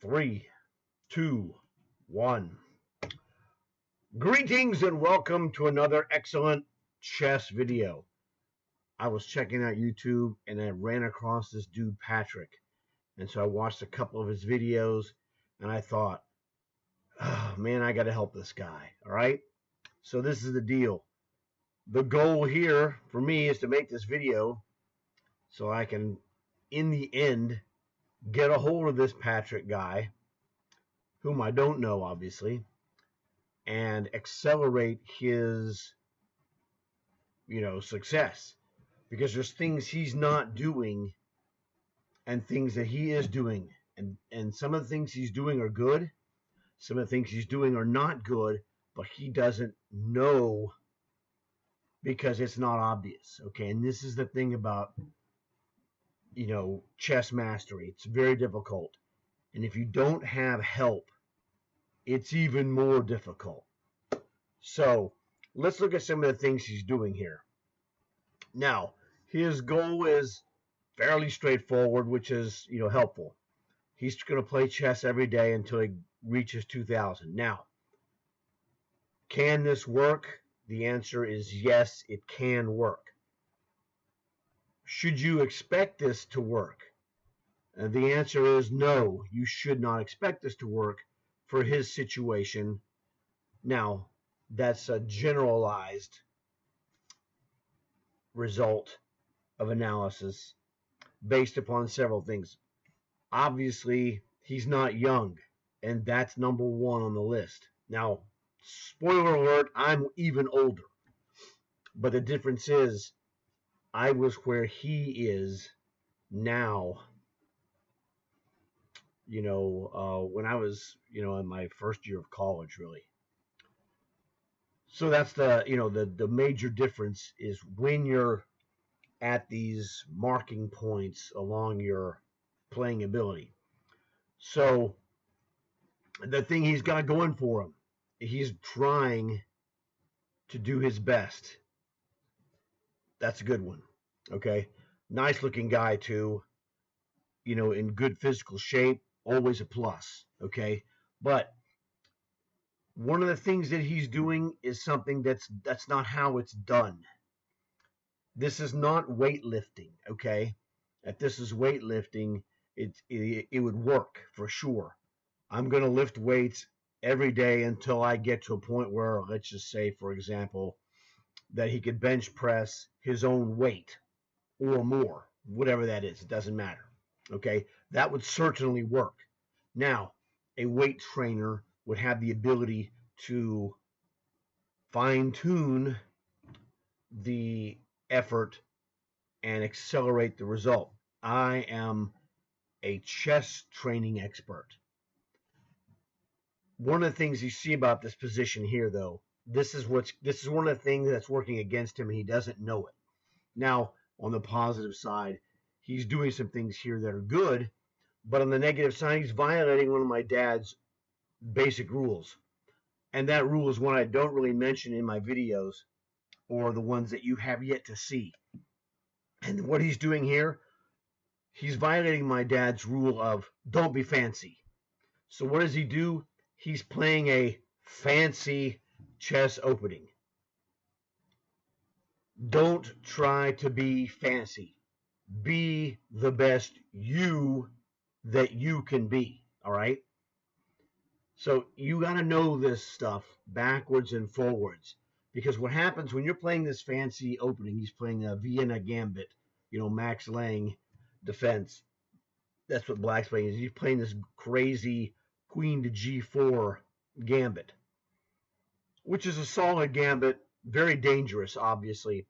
Three, two, one. Greetings and welcome to another excellent chess video. I was checking out YouTube and I ran across this dude Patrick. And so I watched a couple of his videos and I thought, oh, man, I got to help this guy. All right. So this is the deal. The goal here for me is to make this video so I can, in the end, get a hold of this Patrick guy, whom I don't know, obviously, and accelerate his, success. Because there's things he's not doing and things that he is doing. And some of the things he's doing are good. Some of the things he's doing are not good, but he doesn't know because it's not obvious. Okay, and this is the thing about, chess mastery. It's very difficult. And if you don't have help, it's even more difficult. So let's look at some of the things he's doing here. Now, his goal is fairly straightforward, which is, helpful. He's going to play chess every day until he reaches 2,000. Now, can this work? The answer is yes, it can work. Should you expect this to work? The answer is no, you should not expect this to work for his situation. Now, that's a generalized result of analysis based upon several things. Obviously, he's not young, and that's number one on the list. Now, spoiler alert, I'm even older. But the difference is, I was where he is now, when I was, in my first year of college, really. So that's the major difference is when you're at these marking points along your playing ability. So the thing he's got going for him, he's trying to do his best. That's a good one. Okay. Nice looking guy too. In good physical shape, always a plus. Okay. But one of the things that he's doing is something that's not how it's done. This is not weightlifting, okay? If this is weightlifting, it would work for sure. I'm going to lift weights every day until I get to a point where, let's just say, for example, that he could bench press his own weight or more, whatever that is. It doesn't matter, okay? That would certainly work. Now, a weight trainer would have the ability to fine-tune the effort and accelerate the result. I am a chess training expert. One of the things you see about this position here, though, this is one of the things that's working against him, and he doesn't know it. Now, on the positive side, he's doing some things here that are good, but on the negative side, he's violating one of my dad's basic rules. And that rule is one I don't really mention in my videos or the ones that you have yet to see. And what he's doing here, he's violating my dad's rule of don't be fancy. So what does he do? He's playing a fancy chess opening. Don't try to be fancy. Be the best you that you can be, all right? So you got to know this stuff backwards and forwards. Because what happens when you're playing this fancy opening, he's playing a Vienna Gambit, Max Lange defense. That's what Black's playing. He's playing this crazy Queen to G4 Gambit, which is a solid Gambit, very dangerous, obviously.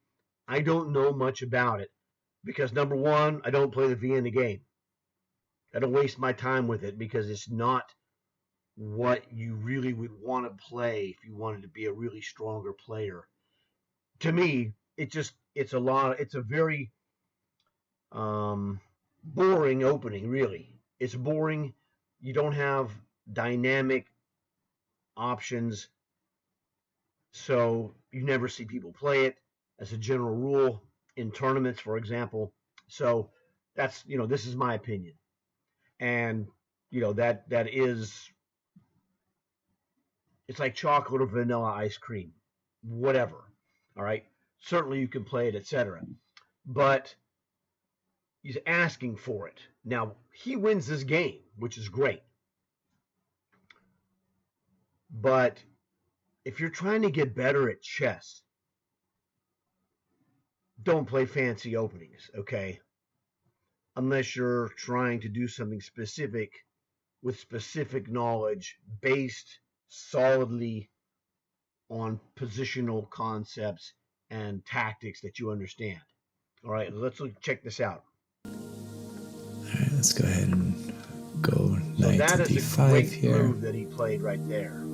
I don't know much about it because, number one, I don't play the Vienna game. I don't waste my time with it because it's not what you really would want to play if you wanted to be a really stronger player. To me, it's a very boring opening, really. It's boring. You don't have dynamic options, so you never see people play it as a general rule in tournaments, for example. So that's, this is my opinion. And that is, it's like chocolate or vanilla ice cream, whatever. All right. Certainly you can play it, etc. But he's asking for it. Now he wins this game, which is great. But if you're trying to get better at chess, don't play fancy openings, okay? Unless you're trying to do something specific with specific knowledge based solidly on positional concepts and tactics that you understand. All right, check this out. All right, let's go ahead and go knight that to is a d5 great here. move that he played right there.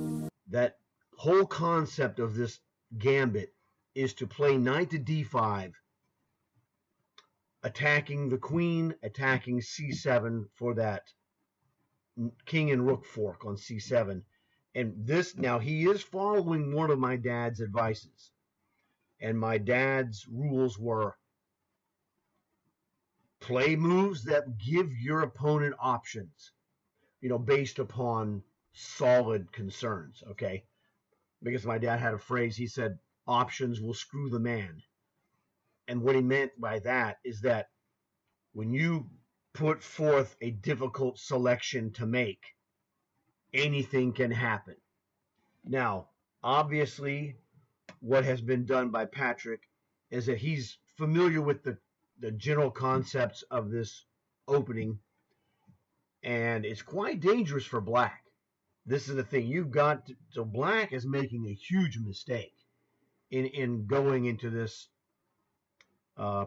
That whole concept of this gambit is to play knight to d5, attacking the queen, attacking c7 for that king and rook fork on c7. And this, now he is following one of my dad's advices. And my dad's rules were play moves that give your opponent options, based upon solid concerns, okay? Because my dad had a phrase, he said, options will screw the man. And what he meant by that is that when you put forth a difficult selection to make, anything can happen. Now, obviously, what has been done by Patrick is that he's familiar with the general concepts of this opening, and it's quite dangerous for black. This is the thing. So black is making a huge mistake in going into this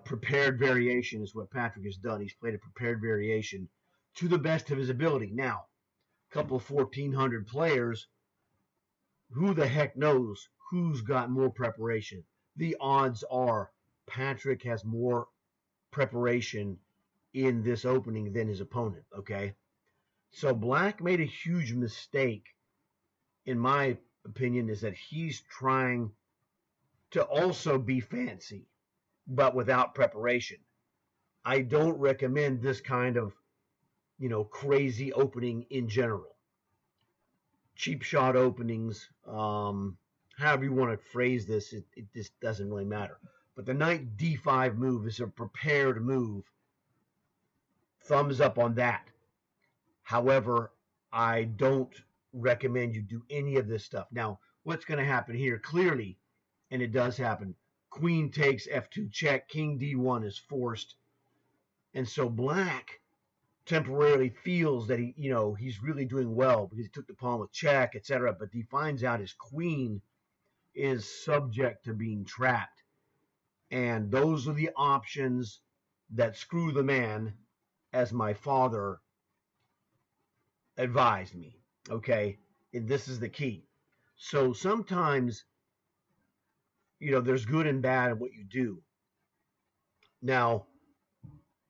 prepared variation is what Patrick has done. He's played a prepared variation to the best of his ability. Now, a couple of 1,400 players, who the heck knows who's got more preparation? The odds are Patrick has more preparation in this opening than his opponent, okay? So black made a huge mistake, in my opinion, is that he's trying to also be fancy, but without preparation. I don't recommend this kind of, crazy opening in general. Cheap shot openings, however you want to phrase this, it just doesn't really matter. But the knight d5 move is a prepared move. Thumbs up on that. However, I don't recommend you do any of this stuff. Now, what's going to happen here? Clearly, and it does happen, queen takes f2 check, king d1 is forced. And so black temporarily feels that he's really doing well because he took the pawn with check, etc. But he finds out his queen is subject to being trapped. And those are the options that screw the man, as my father advised me, okay? And this is the key. So sometimes, there's good and bad in what you do. Now,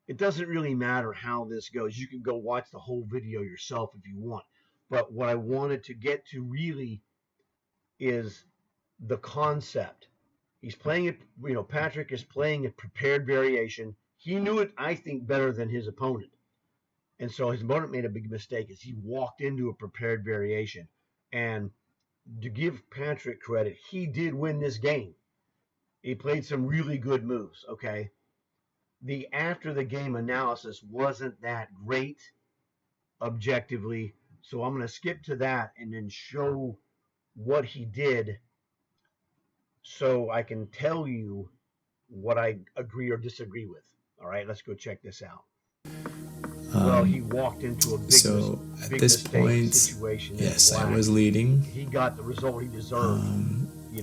it doesn't really matter how this goes. You can go watch the whole video yourself if you want. But what I wanted to get to really is the concept. He's playing it, Patrick is playing a prepared variation. He knew it, I think, better than his opponent. And so his opponent made a big mistake as he walked into a prepared variation. And to give Patrick credit, he did win this game. He played some really good moves, okay? The after the game analysis wasn't that great objectively, so I'm going to skip to that and then show what he did so I can tell you what I agree or disagree with. All right, let's go check this out. Well, he walked into a big this point, situation. Yes, I was leading. He got the result he deserved.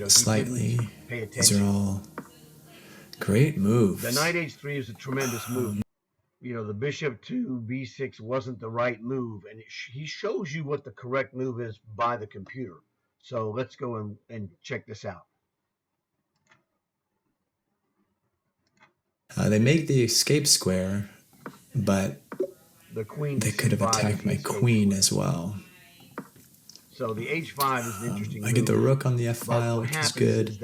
Slightly. Pay attention. These are all great moves. The knight h3 is a tremendous move. The bishop to b6 wasn't the right move, and he shows you what the correct move is by the computer. So let's go and check this out. They make the escape square, but the queen they could have attacked my queen as well. So the h5 is an interesting I get the rook on the f file, which is good.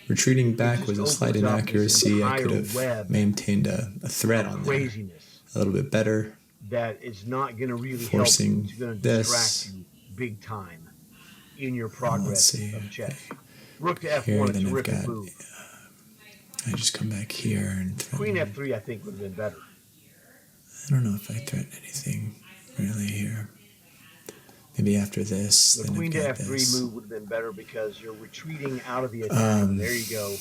Retreating back was a slight inaccuracy. I could have maintained a threat on there a little bit better. that it's not going to really help you. Forcing It's going to distract this. you big time in your Let's progress see. of Okay. chess. Rook to Here, f1, a then I've terrific got. move. I just come back here and Queen threaten. f3, I think, would have been better. I don't know if I threaten anything really here. Maybe after this, The then I've queen to got f3 this. move would have been better because you're retreating out of the attack. There you go.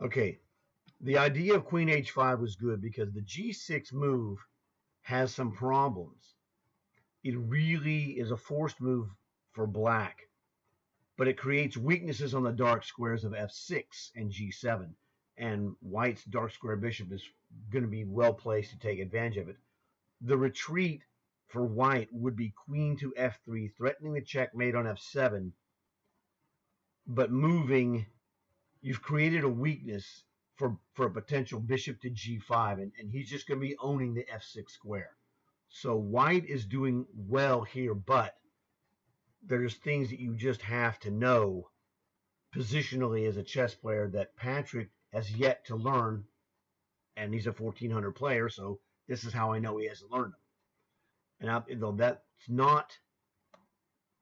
Okay, the idea of queen h5 was good because the g6 move has some problems. It really is a forced move for black, but it creates weaknesses on the dark squares of f6 and g7. And white's dark square bishop is going to be well placed to take advantage of it. The retreat for white would be queen to f3, threatening the checkmate on f7, but moving, you've created a weakness for a potential bishop to g5, and he's just going to be owning the f6 square. So white is doing well here, but there's things that you just have to know positionally as a chess player that Patrick has yet to learn, and he's a 1400 player, so this is how I know he hasn't learned them. And that's not,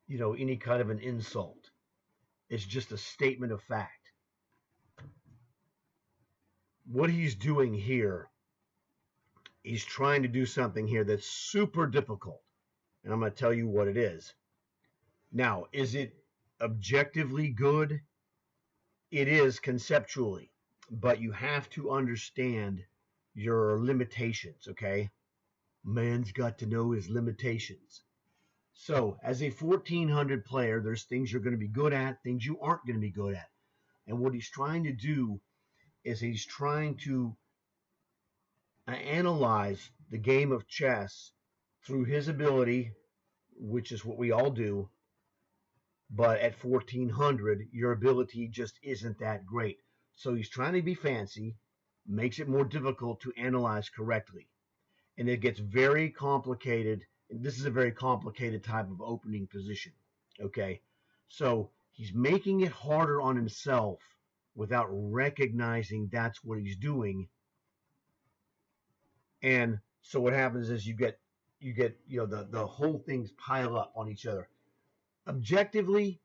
any kind of an insult. It's just a statement of fact. What he's doing here, he's trying to do something here that's super difficult, and I'm going to tell you what it is. Now, is it objectively good? It is conceptually, but you have to understand your limitations, okay? Man's got to know his limitations. So, as a 1400 player, there's things you're going to be good at, things you aren't going to be good at. And what he's trying to do is he's trying to analyze the game of chess through his ability, which is what we all do. But at 1400, your ability just isn't that great. So he's trying to be fancy, makes it more difficult to analyze correctly. And it gets very complicated. This is a very complicated type of opening position. Okay. So he's making it harder on himself without recognizing that's what he's doing. And so what happens is you get the whole things pile up on each other. Objectively,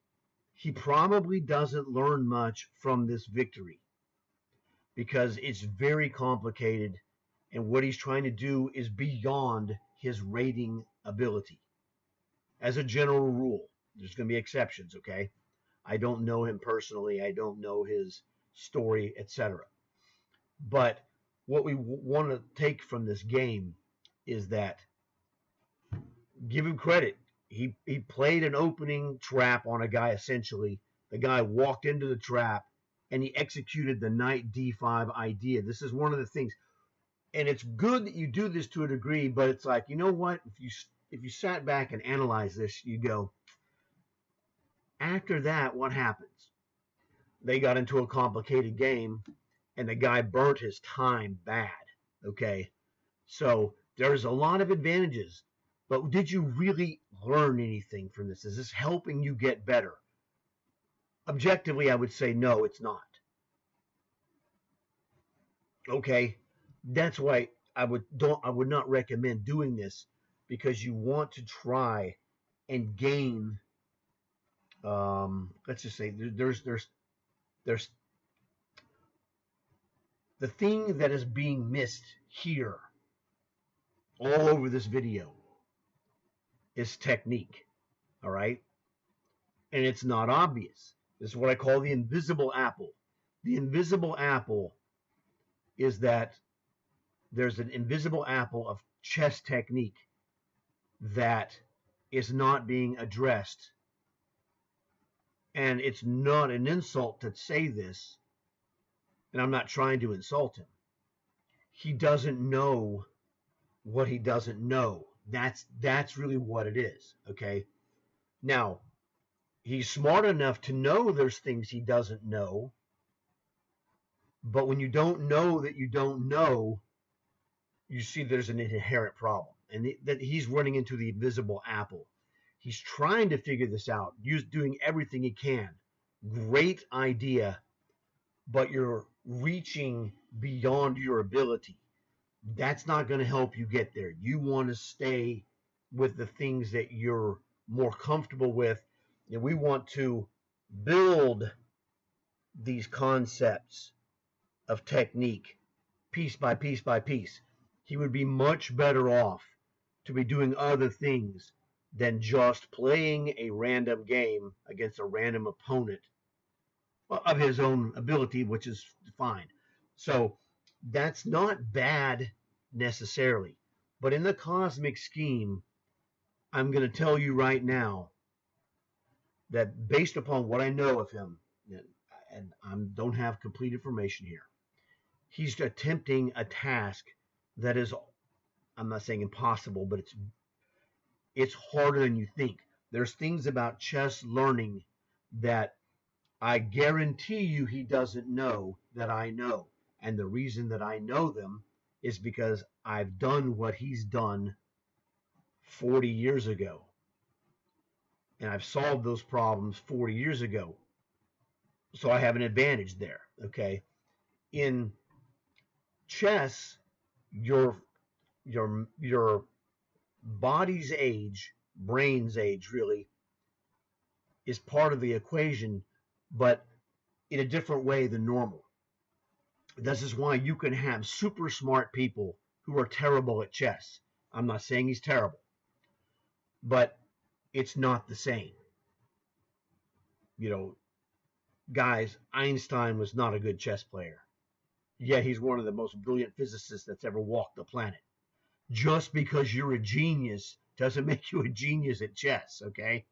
he probably doesn't learn much from this victory because it's very complicated, and what he's trying to do is beyond his rating ability. As a general rule, there's going to be exceptions, okay? I don't know him personally. I don't know his story, etc. But what we want to take from this game is that, give him credit. He played an opening trap on a guy, essentially. The guy walked into the trap, and he executed the knight d5 idea. This is one of the things. And it's good that you do this to a degree, but it's like, you know what? If you sat back and analyzed this, you go, after that, what happens? They got into a complicated game, and the guy burnt his time bad. Okay? So there's a lot of advantages. But did you really learn anything from this? Is this helping you get better? Objectively, I would say no, it's not. Okay? That's why I would not recommend doing this, because you want to try and gain, let's just say there's the thing that is being missed here all over this video is technique. All right? And it's not obvious. This is what I call the invisible apple. The invisible apple is that there's an invisible apple of chess technique that is not being addressed. And it's not an insult to say this, and I'm not trying to insult him. He doesn't know what he doesn't know. That's really what it is, okay? Now, he's smart enough to know there's things he doesn't know, but when you don't know that you don't know, you see there's an inherent problem, and that he's running into the invisible apple. He's trying to figure this out, doing everything he can. Great idea, but you're reaching beyond your ability. That's not going to help you get there. You want to stay with the things that you're more comfortable with. And we want to build these concepts of technique piece by piece by piece. He would be much better off to be doing other things than just playing a random game against a random opponent of his own ability, which is fine. So that's not bad necessarily. But in the cosmic scheme, I'm going to tell you right now that based upon what I know of him, and I don't have complete information here, he's attempting a task that is, I'm not saying impossible, but it's harder than you think. There's things about chess learning that I guarantee you he doesn't know that I know. And the reason that I know them is because I've done what he's done 40 years ago. And I've solved those problems 40 years ago. So I have an advantage there. Okay. In chess, your your body's age, brain's age really, is part of the equation, but in a different way than normal. This is why you can have super smart people who are terrible at chess. I'm not saying he's terrible, but it's not the same. You know, guys, Einstein was not a good chess player, yet he's one of the most brilliant physicists that's ever walked the planet. Just because you're a genius doesn't make you a genius at chess, okay?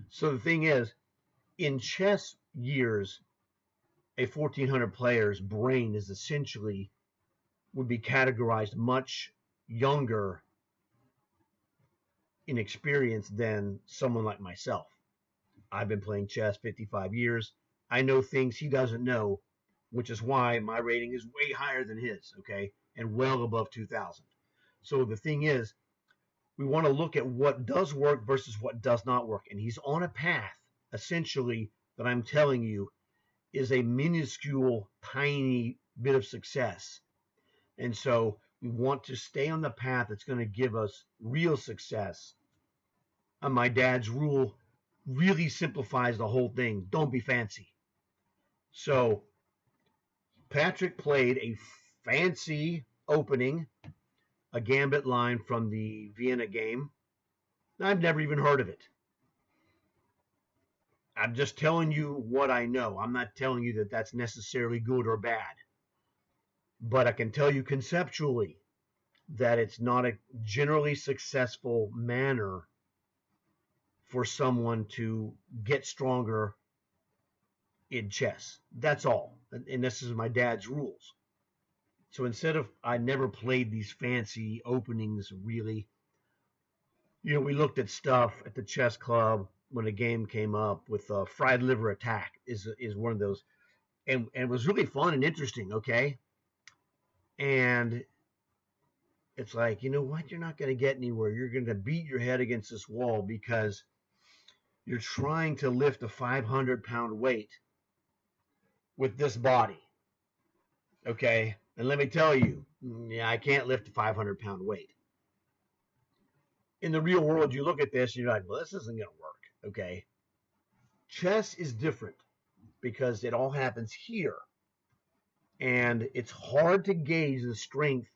So the thing is, in chess years, a 1400 player's brain is essentially would be categorized much younger in experience than someone like myself. I've been playing chess 55 years. I know things he doesn't know, which is why my rating is way higher than his, okay? And well above 2,000. So the thing is, we want to look at what does work versus what does not work. And he's on a path, essentially, that I'm telling you is a minuscule, tiny bit of success. And so we want to stay on the path that's going to give us real success. And my dad's rule really simplifies the whole thing. Don't be fancy. So Patrick played a fancy opening, a gambit line from the Vienna game. I've never even heard of it. I'm just telling you what I know. I'm not telling you that that's necessarily good or bad. But I can tell you conceptually that it's not a generally successful manner for someone to get stronger in chess. That's all. And this is my dad's rules. So instead of, I never played these fancy openings really. You know, we looked at stuff at the chess club when a game came up with fried liver attack is one of those. And it was really fun and interesting, okay? And it's like, you know what? You're not going to get anywhere. You're going to beat your head against this wall because you're trying to lift a 500-pound weight with this body. Okay? And let me tell you, yeah, I can't lift a 500-pound weight. In the real world, you look at this and you're like, well, this isn't going to work. Okay? Chess is different because it all happens here. And it's hard to gauge the strength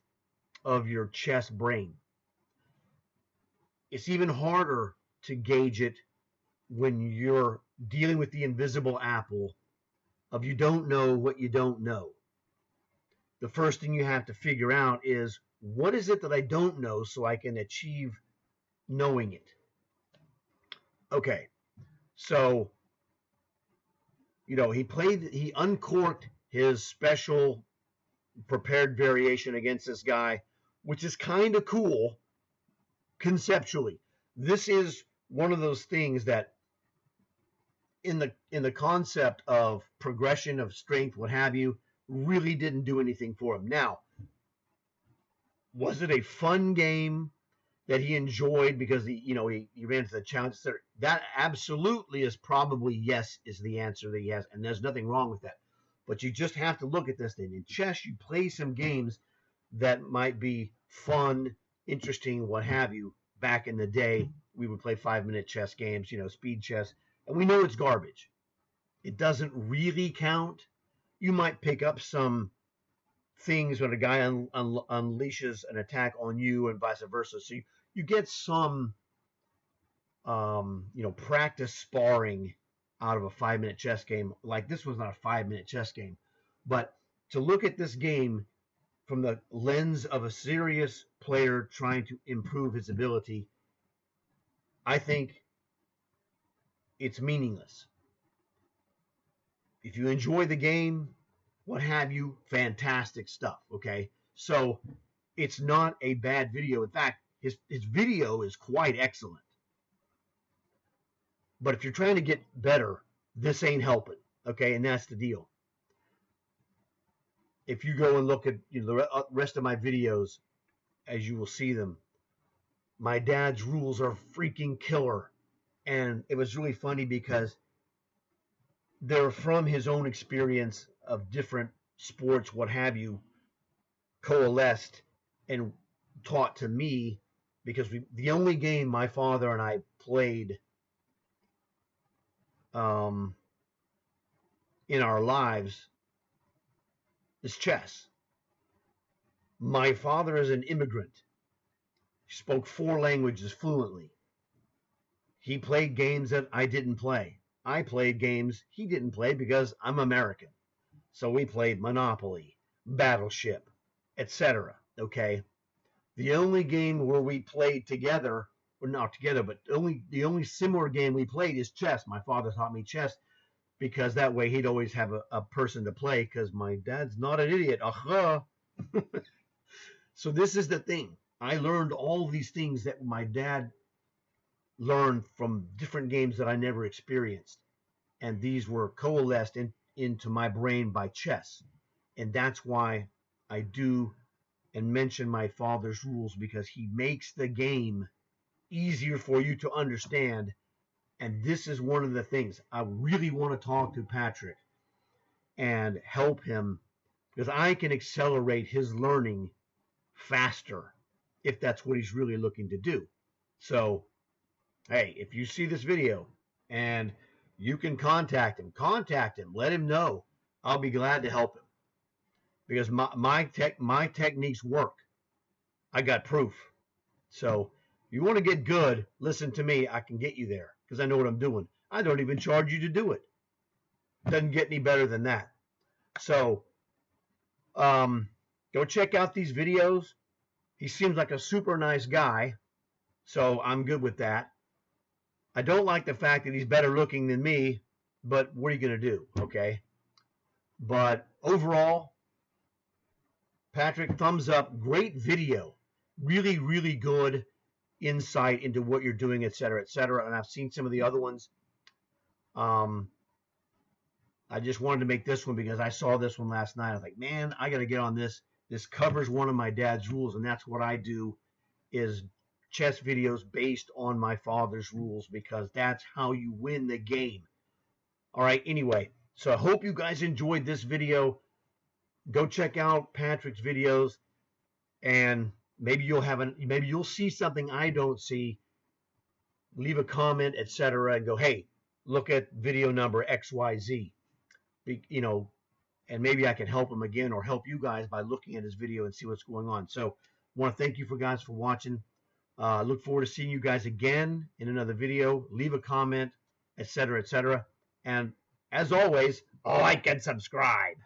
of your chess brain. It's even harder to gauge it when you're dealing with the invisible apple of you don't know what you don't know. The first thing you have to figure out is what is it that I don't know so I can achieve knowing it. Okay, so, you know, he uncorked his special prepared variation against this guy, which is kind of cool conceptually. This is one of those things that in the concept of progression of strength, what have you, really didn't do anything for him. Now, was it a fun game that he enjoyed because he ran into the challenge? That absolutely is probably yes is the answer that he has, and there's nothing wrong with that. But you just have to look at this thing. In chess, you play some games that might be fun, interesting, what have you. Back in the day, we would play 5-minute chess games, speed chess, and we know it's garbage. It doesn't really count. You might pick up some things when a guy unleashes an attack on you and vice versa. So you get some, practice sparring out of a 5-minute chess game. Like this was not a 5-minute chess game, but to look at this game from the lens of a serious player trying to improve his ability, I think it's meaningless. If you enjoy the game, what have you, fantastic stuff, okay? So it's not a bad video. In fact, his video is quite excellent. But if you're trying to get better, this ain't helping, okay? And that's the deal. If you go and look at the rest of my videos, as you will see them, my dad's rules are freaking killer. And it was really funny because they're from his own experience of different sports, what have you, coalesced and taught to me, because the only game my father and I played in our lives is chess. My father is an immigrant. He spoke 4 languages fluently. He played games that I didn't play. I played games he didn't play because I'm American. So we played Monopoly, Battleship, etc. Okay? The only game where we played together, or not together, but the only similar game we played is chess. My father taught me chess because that way he'd always have a person to play because my dad's not an idiot. So this is the thing. I learned all these things that my dad learned from different games that I never experienced. And these were coalesced into my brain by chess. And that's why I do and mention my father's rules, because he makes the game easier for you to understand. And this is one of the things I really want to talk to Patrick and help him, because I can accelerate his learning faster if that's what he's really looking to do. So, hey, if you see this video and you can contact him, let him know. I'll be glad to help him, because my techniques work. I got proof. So if you want to get good, listen to me. I can get you there because I know what I'm doing. I don't even charge you to do it. Doesn't get any better than that. So go check out these videos. He seems like a super nice guy, so I'm good with that. I don't like the fact that he's better looking than me, but what are you going to do, okay? But overall, Patrick, thumbs up. Great video. Really, really good insight into what you're doing, et cetera, et cetera. And I've seen some of the other ones. I just wanted to make this one because I saw this one last night. I was like, man, I got to get on this. This covers one of my dad's rules, and that's what I do, is chess videos based on my father's rules, because that's how you win the game. All right, anyway, so I hope you guys enjoyed this video. Go check out Patrick's videos, and maybe you'll see something I don't see. Leave a comment, etc., and go, hey, look at video number XYZ. And maybe I can help him again, or help you guys by looking at his video and see what's going on. So I want to thank you guys for watching. Look forward to seeing you guys again in another video. Leave a comment, etc., etc. And as always, like and subscribe.